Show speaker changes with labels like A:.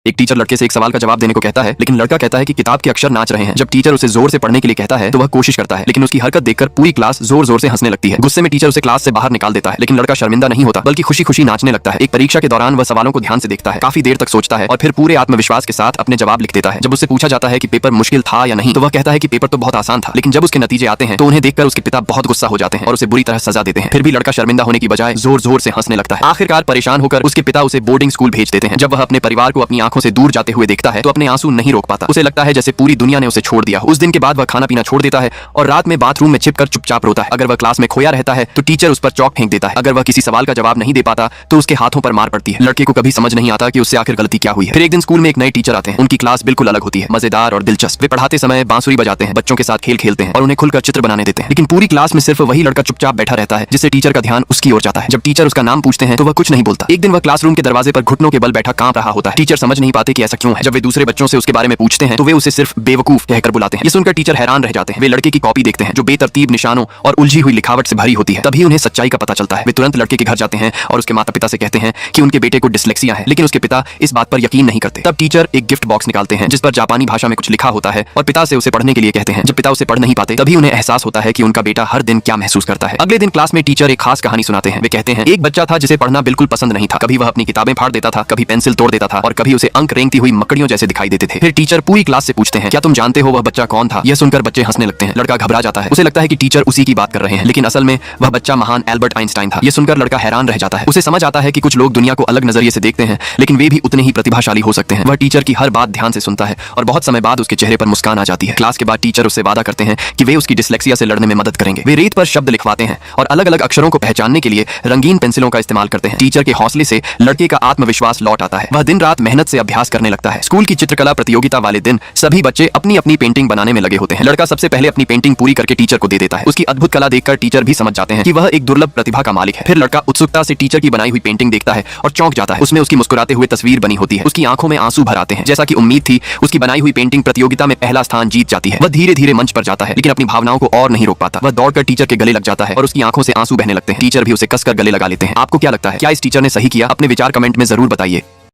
A: एक टीचर लड़के से एक सवाल का जवाब देने को कहता है, लेकिन लड़का कहता है कि किताब के अक्षर नाच रहे हैं। जब टीचर उसे जोर से पढ़ने के लिए कहता है तो वह कोशिश करता है, लेकिन उसकी हरकत देखकर पूरी क्लास जोर जोर से हंसने लगती है। गुस्से में टीचर उसे क्लास से बाहर निकाल देता है, लेकिन लड़का शर्मिंदा नहीं होता बल्कि खुशी खुशी नाचने लगता है। एक परीक्षा के दौरान वह सवालों को ध्यान से देखता है, काफी देर तक सोचता है और फिर पूरे आत्मविश्वास के साथ अपने जवाब लिख देता है। जब उससे पूछा जाता है कि पेपर मुश्किल था या नहीं, तो वह कहता है कि पेपर तो बहुत आसान था। लेकिन जब उसके नतीजे आते हैं तो उन्हें देखकर उसके पिता बहुत गुस्सा हो जाते हैं और उसे बुरी तरह सजा देते हैं। फिर भी लड़का शर्मिंदा होने की बजाय जोर जोर से हंसने लगता है। आखिरकार परेशान होकर उसके पिता उसे बोर्डिंग स्कूल भेज देते हैं। जब वह अपने परिवार को अपनी आंखों से दूर जाते हुए देखता है तो अपने आंसू नहीं रोक पाता। उसे लगता है जैसे पूरी दुनिया ने उसे छोड़ दिया। उस दिन के बाद वह खाना पीना छोड़ देता है और रात में बाथरूम में छिपकर चुपचाप रोता है। अगर वह क्लास में खोया रहता है तो टीचर उस पर चौक फेंक देता है। अगर वह किसी सवाल का जवाब नहीं दे पाता तो उसके हाथों पर मार पड़ती है। लड़के को कभी समझ नहीं आता कि उससे आखिर गलती क्या हुई है। फिर एक दिन स्कूल में एक नए टीचर आते हैं। उनकी क्लास बिल्कुल अलग होती है, मजेदार और दिलचस्प। वे पढ़ाते समय बांसुरी बजाते हैं, बच्चों के साथ खेल खेलते हैं और उन्हें खुलकर चित्र बनाने देते हैं। लेकिन पूरी क्लास में सिर्फ वही लड़का चुपचाप बैठा रहता है, जिससे टीचर का ध्यान उसकी ओर जाता है। जब टीचर उसका नाम पूछते हैं तो वह कुछ नहीं बोलता। एक दिन वह क्लासरूम के दरवाजे पर घुटनों के बल बैठा कांप रहा होता है। टीचर समझ नहीं पाते कि ऐसा क्यों है। जब वे दूसरे बच्चों से उसके बारे में पूछते हैं तो वे उसे सिर्फ बेवकूफ कहकर बुलाते हैं। ये सुनकर टीचर हैरान रह जाते हैं। वे लड़के की कॉपी देखते हैं जो बेतरतीब निशानों और उलझी हुई लिखावट से भरी होती है। तभी उन्हें सच्चाई का पता चलता है। वे तुरंत लड़के के घर जाते हैं और उसके माता पिता से कहते हैं कि उनके बेटे को डिस्लेक्सिया है, लेकिन उसके पिता इस बात पर यकीन नहीं करते। तब टीचर एक गिफ्ट बॉक्स निकालते हैं जिस पर जापानी भाषा में कुछ लिखा होता है और पिता से उसे पढ़ने के लिए कहते हैं। जब पिता उसे पढ़ नहीं पाते तभी उन्हें एहसास होता है कि उनका बेटा हर दिन क्या महसूस करता है। अगले दिन क्लास में टीचर एक खास कहानी सुनाते हैं। वे कहते हैं एक बच्चा था जिसे पढ़ना बिल्कुल पसंद नहीं था। कभी वह अपनी किताबें फाड़ देता था, कभी पेंसिल तोड़ देता था और कभी उसे अंक रेंगती हुई मकड़ियों जैसे दिखाई देते थे। फिर टीचर पूरी क्लास से पूछते हैं क्या तुम जानते हो वह बच्चा कौन था। यह सुनकर बच्चे हंसने लगते हैं। लड़का घबरा जाता है। उसे लगता है कि टीचर उसी की बात कर रहे हैं, लेकिन असल में वह बच्चा महान एल्बर्ट आइंस्टाइन था। यह सुनकर लड़का हैरान रह जाता है। उसे समझ आता है कि कुछ लोग दुनिया को अलग नजरिए से देखते हैं, लेकिन वे भी उतने ही प्रतिभाशाली हो सकते हैं। वह टीचर की हर बात ध्यान से सुनता है और बहुत समय बाद उसके चेहरे पर मुस्कान आ जाती है। क्लास के बाद टीचर उससे वादा करते हैं कि वे उसकी डिस्लेक्सिया से लड़ने में मदद करेंगे। वे रेत पर शब्द लिखवाते हैं और अलग अलग अक्षरों को पहचानने के लिए रंगीन पेंसिलों का इस्तेमाल करते हैं। टीचर के हौसले से लड़के का आत्मविश्वास लौट आता है। वह दिन रात मेहनत से अभ्यास करने लगता है। स्कूल की चित्रकला प्रतियोगिता वाले दिन सभी बच्चे अपनी अपनी पेंटिंग बनाने में लगे होते हैं। लड़का सबसे पहले अपनी पेंटिंग पूरी करके टीचर को दे देता है। उसकी अद्भुत कला देखकर टीचर भी समझ जाते हैं कि वह एक दुर्लभ प्रतिभा का मालिक है। फिर लड़का उत्सुकता से टीचर की बनाई हुई पेंटिंग देखता है और चौंक जाता है। उसमें उसकी मुस्कुराते हुए तस्वीर बनी होती है। उसकी आंखों में आंसू भर आते हैं। जैसा कि उम्मीद थी, उसकी बनाई हुई पेंटिंग प्रतियोगिता में पहला स्थान जीत जाती है। वह धीरे धीरे मंच पर जाता है, लेकिन अपनी भावनाओं को और नहीं रोक पाता। वह दौड़कर टीचर के गले लग जाता है और उसकी आंखों से आंसू बहने लगते हैं। टीचर भी उसे कसकर गले लगा लेते हैं। आपको क्या लगता है, क्या इस टीचर ने सही किया? अपने विचार कमेंट में जरूर बताइए।